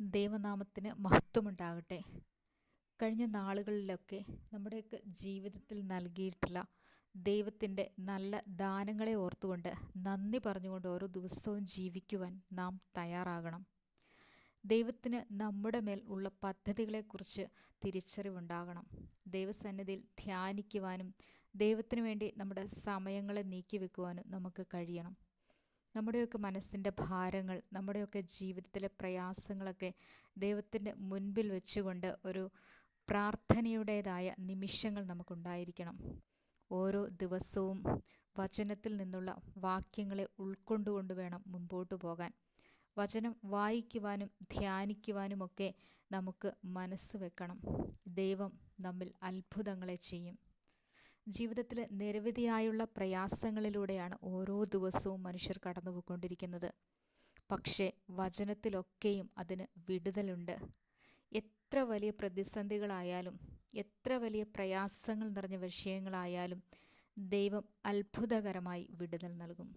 ദൈവനാമത്തിന് മഹത്വമുണ്ടാകട്ടെ. കഴിഞ്ഞ നാളുകളിലൊക്കെ നമ്മുടെയൊക്കെ ജീവിതത്തിൽ നൽകിയിട്ടുള്ള ദൈവത്തിൻ്റെ നല്ല ദാനങ്ങളെ ഓർത്തുകൊണ്ട് നന്ദി പറഞ്ഞുകൊണ്ട് ഓരോ ദിവസവും ജീവിക്കുവാൻ നാം തയ്യാറാകണം. ദൈവത്തിന് നമ്മുടെ മേൽ ഉള്ള പദ്ധതികളെക്കുറിച്ച് തിരിച്ചറിവുണ്ടാകണം. ദൈവസന്നിധിയിൽ ധ്യാനിക്കുവാനും ദൈവത്തിന് വേണ്ടി നമ്മുടെ സമയങ്ങളെ നീക്കിവെക്കുവാനും നമുക്ക് കഴിയണം. നമ്മുടെയൊക്കെ മനസ്സിൻ്റെ ഭാരങ്ങൾ, നമ്മുടെയൊക്കെ ജീവിതത്തിലെ പ്രയാസങ്ങളൊക്കെ ദൈവത്തിൻ്റെ മുൻപിൽ വെച്ചുകൊണ്ട് ഒരു പ്രാർത്ഥനയുടേതായ നിമിഷങ്ങൾ നമുക്കുണ്ടായിരിക്കണം. ഓരോ ദിവസവും വചനത്തിൽ നിന്നുള്ള വാക്യങ്ങളെ ഉൾക്കൊണ്ടുകൊണ്ട് വേണം മുമ്പോട്ട് പോകാൻ. വചനം വായിക്കുവാനും ധ്യാനിക്കുവാനുമൊക്കെ നമുക്ക് മനസ്സ് വെക്കണം. ദൈവം നമ്മിൽ അത്ഭുതങ്ങളെ ചെയ്യും. ജീവിതത്തിൽ നിരവധിയായുള്ള പ്രയാസങ്ങളിലൂടെയാണ് ഓരോ ദിവസവും മനുഷ്യർ കടന്നു പോയിക്കൊണ്ടിരിക്കുന്നത്. പക്ഷേ വചനത്തിലൊക്കെയും അതിന് വിടുതലുണ്ട്. എത്ര വലിയ പ്രതിസന്ധികളായാലും, എത്ര വലിയ പ്രയാസങ്ങൾ നിറഞ്ഞ വിഷയങ്ങളായാലും ദൈവം അത്ഭുതകരമായി വിടുതൽ നൽകും.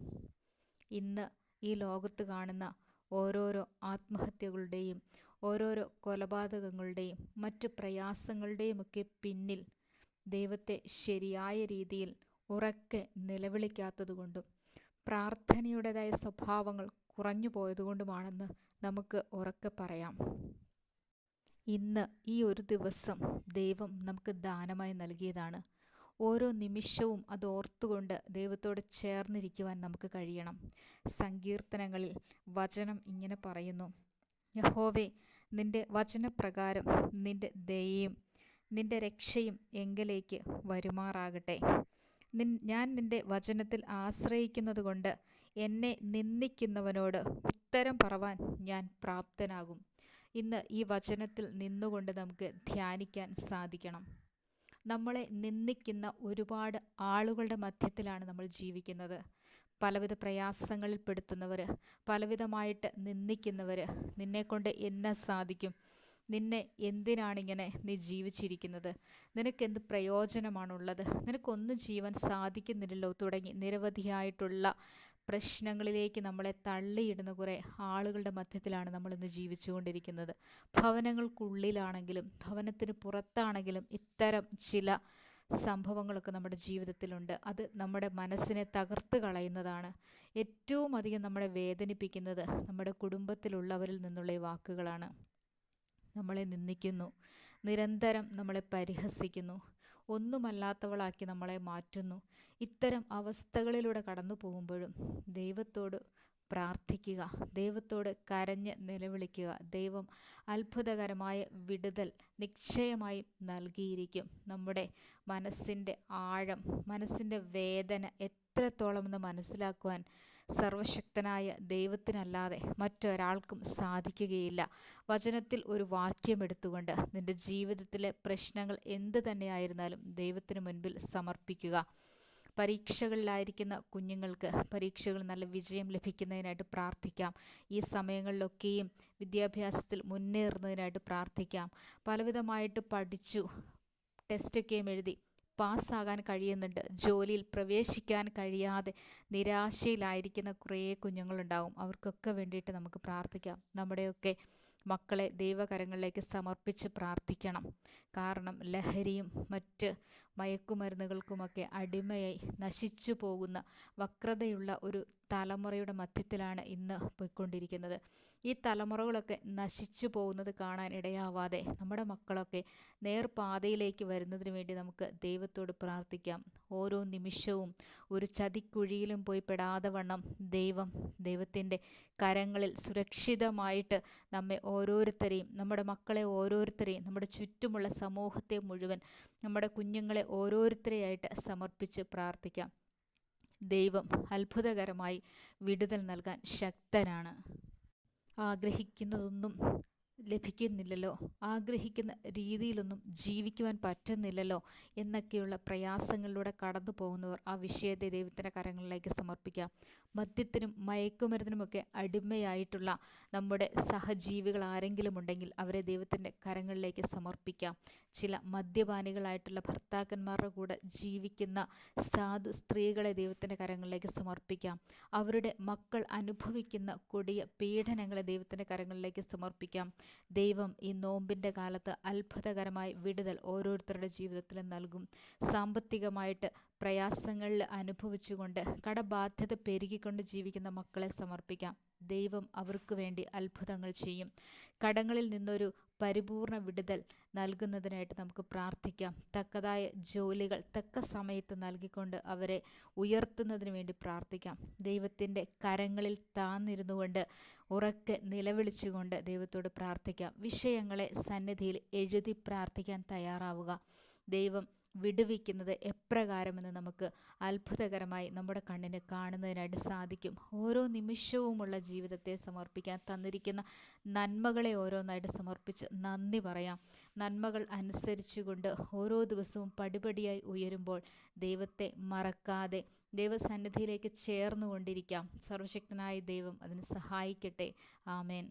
ഇന്ന് ഈ ലോകത്ത് കാണുന്ന ഓരോരോ ആത്മഹത്യകളുടെയും ഓരോരോ കൊലപാതകങ്ങളുടെയും മറ്റു പ്രയാസങ്ങളുടെയുമൊക്കെ പിന്നിൽ ദൈവത്തെ ശരിയായ രീതിയിൽ ഉറക്കെ നിലവിളിക്കാത്തതുകൊണ്ടും പ്രാർത്ഥനയുടേതായ സ്വഭാവങ്ങൾ കുറഞ്ഞു പോയതുകൊണ്ടുമാണെന്ന് നമുക്ക് ഉറക്കെ പറയാം. ഇന്ന് ഈ ഒരു ദിവസം ദൈവം നമുക്ക് ദാനമായി നൽകിയതാണ്. ഓരോ നിമിഷവും അത് ഓർത്തുകൊണ്ട് ദൈവത്തോട് ചേർന്നിരിക്കുവാൻ നമുക്ക് കഴിയണം. സങ്കീർത്തനങ്ങളിൽ വചനം ഇങ്ങനെ പറയുന്നു: യഹോവേ, നിന്റെ വചനപ്രകാരം നിന്റെ ദയയും നിന്റെ രക്ഷയും എങ്കിലേക്ക് വരുമാറാകട്ടെ. ഞാൻ നിന്റെ വചനത്തിൽ ആശ്രയിക്കുന്നതുകൊണ്ട് എന്നെ നിന്ദിക്കുന്നവനോട് ഉത്തരം പറവാൻ ഞാൻ പ്രാപ്തനാകും. ഇന്ന് ഈ വചനത്തിൽ നിന്നുകൊണ്ട് നമുക്ക് ധ്യാനിക്കാൻ സാധിക്കണം. നമ്മളെ നിന്ദിക്കുന്ന ഒരുപാട് ആളുകളുടെ മധ്യത്തിലാണ് നമ്മൾ ജീവിക്കുന്നത്. പലവിധ പ്രയാസങ്ങളിൽ പെടുത്തുന്നവർ, പലവിധമായിട്ട് നിന്ദിക്കുന്നവർ, നിന്നെക്കൊണ്ട് എന്നെ സാധിക്കും, നിന്നെ എന്തിനാണിങ്ങനെ നീ ജീവിച്ചിരിക്കുന്നത്, നിനക്കെന്ത് പ്രയോജനമാണുള്ളത്, നിനക്കൊന്നും ചെയ്യാൻ സാധിക്കുന്നില്ലല്ലോ തുടങ്ങി നിരവധിയായിട്ടുള്ള പ്രശ്നങ്ങളിലേക്ക് നമ്മളെ തള്ളിയിടുന്ന കുറേ ആളുകളുടെ മധ്യത്തിലാണ് നമ്മളിന്ന് ജീവിച്ചുകൊണ്ടിരിക്കുന്നത്. ഭവനങ്ങൾക്കുള്ളിലാണെങ്കിലും ഭവനത്തിന് പുറത്താണെങ്കിലും ഇത്തരം ചില സംഭവങ്ങളൊക്കെ നമ്മുടെ ജീവിതത്തിലുണ്ട്. അത് നമ്മുടെ മനസ്സിനെ തകർത്ത് കളയുന്നതാണ്. ഏറ്റവും അധികം നമ്മളെ വേദനിപ്പിക്കുന്നത് നമ്മുടെ കുടുംബത്തിലുള്ളവരിൽ നിന്നുള്ള ഈ വാക്കുകളാണ്. നമ്മളെ നിന്ദിക്കുന്നു, നിരന്തരം നമ്മളെ പരിഹസിക്കുന്നു, ഒന്നുമല്ലാത്തവളാക്കി നമ്മളെ മാറ്റുന്നു. ഇത്തരം അവസ്ഥകളിലൂടെ കടന്നു പോകുമ്പോഴും ദൈവത്തോട് പ്രാർത്ഥിക്കുക, ദൈവത്തോട് കരഞ്ഞ് നിലവിളിക്കുക. ദൈവം അത്ഭുതകരമായ വിടുതൽ നിശ്ചയമായും നൽകിയിരിക്കും. നമ്മുടെ മനസ്സിൻ്റെ ആഴം, മനസ്സിൻ്റെ വേദന എത്രത്തോളമെന്ന് മനസ്സിലാക്കുവാൻ സർവശക്തനായ ദൈവത്തിനല്ലാതെ മറ്റൊരാൾക്കും സാധിക്കുകയില്ല. വചനത്തിൽ ഒരു വാക്യം എടുത്തുകൊണ്ട് നിൻ്റെ ജീവിതത്തിലെ പ്രശ്നങ്ങൾ എന്ത് തന്നെയായിരുന്നാലും ദൈവത്തിന് മുൻപിൽ സമർപ്പിക്കുക. പരീക്ഷകളിലായിരിക്കുന്ന കുഞ്ഞുങ്ങൾക്ക് പരീക്ഷകൾ നല്ല വിജയം ലഭിക്കുന്നതിനായിട്ട് പ്രാർത്ഥിക്കാം. ഈ സമയങ്ങളിലൊക്കെയും വിദ്യാഭ്യാസത്തിൽ മുന്നേറുന്നതിനായിട്ട് പ്രാർത്ഥിക്കാം. പലവിധമായിട്ട് പഠിച്ചു, ടെസ്റ്റൊക്കെയും എഴുതി പാസ്സാകാൻ കഴിയുന്നുണ്ട്, ജോലിയിൽ പ്രവേശിക്കാൻ കഴിയാതെ നിരാശയിലായിരിക്കുന്ന കുറേ കുഞ്ഞുങ്ങളുണ്ടാവും. അവർക്കൊക്കെ വേണ്ടിയിട്ട് നമുക്ക് പ്രാർത്ഥിക്കാം. നമ്മുടെയൊക്കെ മക്കളെ ദൈവകരങ്ങളിലേക്ക് സമർപ്പിച്ച് പ്രാർത്ഥിക്കണം. കാരണം ലഹരിയും മറ്റ് മയക്കുമരുന്നുകൾക്കുമൊക്കെ അടിമയായി നശിച്ചു പോകുന്ന വക്രതയുള്ള ഒരു തലമുറയുടെ മധ്യത്തിലാണ് ഇന്ന് പോയിക്കൊണ്ടിരിക്കുന്നത്. ഈ തലമുറകളൊക്കെ നശിച്ചു പോകുന്നത് കാണാൻ ഇടയാവാതെ നമ്മുടെ മക്കളൊക്കെ നേർപാതയിലേക്ക് വരുന്നതിന് വേണ്ടി നമുക്ക് ദൈവത്തോട് പ്രാർത്ഥിക്കാം. ഓരോ നിമിഷവും ഒരു ചതിക്കുഴിയിലും പോയി പെടാതെ വണ്ണം ദൈവത്തിൻ്റെ കരങ്ങളിൽ സുരക്ഷിതമായിട്ട് നമ്മെ ഓരോരുത്തരെയും, നമ്മുടെ മക്കളെ ഓരോരുത്തരെയും, നമ്മുടെ ചുറ്റുമുള്ള സമൂഹത്തെ മുഴുവൻ, നമ്മുടെ കുഞ്ഞുങ്ങളെ ഓരോരുത്തരെയായിട്ട് സമർപ്പിച്ച് പ്രാർത്ഥിക്കാം. ദൈവം അത്ഭുതകരമായി വിടുതൽ നൽകാൻ ശക്തനാണ്. ആഗ്രഹിക്കുന്നതൊന്നും ലഭിക്കുന്നില്ലല്ലോ, ആഗ്രഹിക്കുന്ന രീതിയിലൊന്നും ജീവിക്കുവാൻ പറ്റുന്നില്ലല്ലോ എന്നൊക്കെയുള്ള പ്രയാസങ്ങളിലൂടെ കടന്നു പോകുന്നവർ ആ വിഷയത്തെ ദൈവത്തിൻ്റെ കരങ്ങളിലേക്ക് സമർപ്പിക്കാം. മദ്യത്തിനും മയക്കുമരുന്നിനുമൊക്കെ അടിമയായിട്ടുള്ള നമ്മുടെ സഹജീവികൾ ആരെങ്കിലും ഉണ്ടെങ്കിൽ അവരെ ദൈവത്തിൻ്റെ കരങ്ങളിലേക്ക് സമർപ്പിക്കാം. ചില മദ്യപാനികളായിട്ടുള്ള ഭർത്താക്കന്മാരുടെ കൂടെ ജീവിക്കുന്ന സാധു സ്ത്രീകളെ ദൈവത്തിൻ്റെ കരങ്ങളിലേക്ക് സമർപ്പിക്കാം. അവരുടെ മക്കൾ അനുഭവിക്കുന്ന കൊടിയ പീഡനങ്ങളെ ദൈവത്തിൻ്റെ കരങ്ങളിലേക്ക് സമർപ്പിക്കാം. ദൈവം ഈ നോമ്പിൻ്റെ കാലത്ത് അത്ഭുതകരമായി വിടുതൽ ഓരോരുത്തരുടെ ജീവിതത്തിലും നൽകും. സാമ്പത്തികമായിട്ട് പ്രയാസങ്ങളിൽ അനുഭവിച്ചുകൊണ്ട് കടബാധ്യത പെരുകിക്കൊണ്ട് ജീവിക്കുന്ന മക്കളെ സമർപ്പിക്കാം. ദൈവം അവർക്ക് വേണ്ടി അത്ഭുതങ്ങൾ ചെയ്യും. കടങ്ങളിൽ നിന്നൊരു പരിപൂർണ വിടുതൽ നൽകുന്നതിനായിട്ട് നമുക്ക് പ്രാർത്ഥിക്കാം. തക്കതായ ജോലികൾ തക്ക സമയത്ത് നൽകിക്കൊണ്ട് അവരെ ഉയർത്തുന്നതിന് വേണ്ടി പ്രാർത്ഥിക്കാം. ദൈവത്തിൻ്റെ കരങ്ങളിൽ താന്നിരുന്നു കൊണ്ട് ഉറക്കെ നിലവിളിച്ചുകൊണ്ട് ദൈവത്തോട് പ്രാർത്ഥിക്കാം. വിഷയങ്ങളെ സന്നിധിയിൽ എഴുതി പ്രാർത്ഥിക്കാൻ തയ്യാറാവുക. ദൈവം വിടുവിക്കുന്നത് എപ്രകാരമെന്ന് നമുക്ക് അത്ഭുതകരമായി നമ്മുടെ കണ്ണിന് കാണുന്നതിനായിട്ട് സാധിക്കും. ഓരോ നിമിഷവുമുള്ള ജീവിതത്തെ സമർപ്പിക്കാൻ, തന്നിരിക്കുന്ന നന്മകളെ ഓരോന്നായിട്ട് സമർപ്പിച്ച് നന്ദി പറയാം. നന്മകൾ അനുസരിച്ചുകൊണ്ട് ഓരോ ദിവസവും പടിപടിയായി ഉയരുമ്പോൾ ദൈവത്തെ മറക്കാതെ ദൈവസന്നിധിയിലേക്ക് ചേർന്നുകൊണ്ടിരിക്കാം. സർവശക്തനായ ദൈവം അതിന് സഹായിക്കട്ടെ. ആമേൻ.